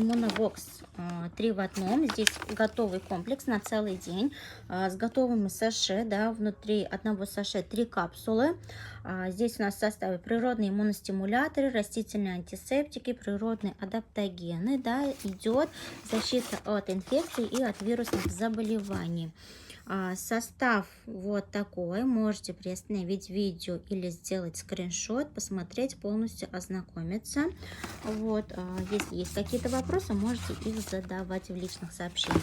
Иммунобокс 3 в одном. Здесь готовый комплекс на целый день с готовыми саше, да, внутри одного саше 3 капсулы. Здесь у нас в составе природные иммуностимуляторы, растительные антисептики, природные адаптогены, да, идет защита от инфекций и от вирусных заболеваний. Состав вот такой. Можете приостановить видео или сделать скриншот, посмотреть, полностью ознакомиться. Вот, если есть какие-то вопросы, можете их задавать в личных сообщениях.